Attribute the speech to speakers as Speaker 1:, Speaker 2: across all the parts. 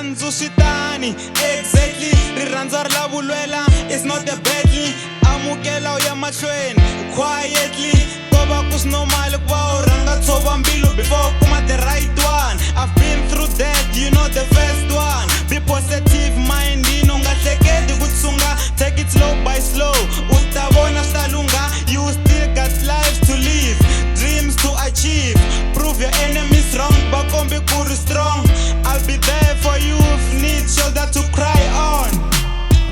Speaker 1: rirhandzu switani exactly rirhandzu ri lavulwela it's not a battle amukela uya mahlweni quietly kova ku normal ku va u rhanga tshova mbilu before kuma the right one I've been through that you know the first one be positive mind ino nga hleketi ku tsunga take it slow by slow u ta vona swa lunga you still got lives to live dreams to achieve prove your enemies wrong bakombi ku ri strong I'll be there for you if need shoulder to cry on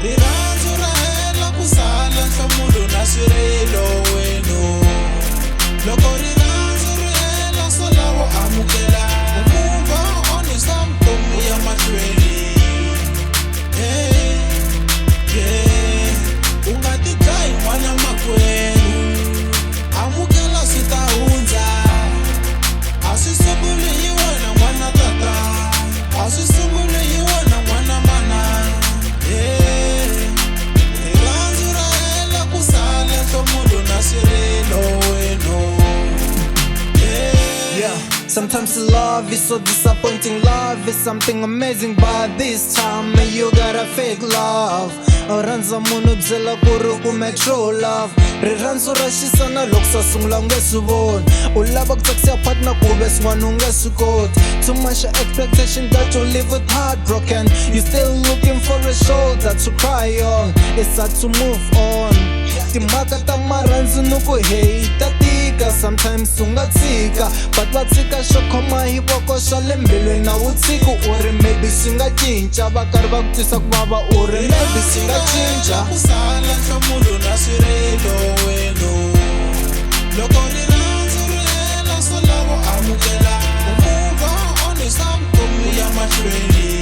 Speaker 2: rirhandzu ra hela ku sala nhlamulo na swirilo wenu loko rirhandzu ri hela so lavo amukela umumva honest vutomi ya mahlweni u nga ti dlayi n'wana makwenu amukela swi ta hundza a swi sunguli hi wena n'wana tata a swi sunguli hi wena n'wana mana rirhandzu ra hela ku sala nhlamulo na swirilo wenu
Speaker 3: Sometimes love is so disappointing. Love is something amazing, but this time you got a fake love. Rhandza munhu byela ku ri kume true love. Rirhandzu ra xisana loko sa sungula u nge swi voni. U lava ku tsakisa partner ku ve swin'wana u nge swi koti. Too much expectation that you live with heartbroken. You still looking for a shoulder to cry on. It's hard to move on. Timhaka ta marhandzu ni ku hate tika sometimes u nga tshika but va tshika xo khoma hi voko swa le mbilwini na vutsiku u ri maybe swi nga cinca va karhi va ku twisa ku vava u ri maybe swi nga cinca
Speaker 2: ku sala nhlamulo na swirilo wenu loko rirhandzu ri hela so lavo amukela umumva honest vutomi ya mahlweni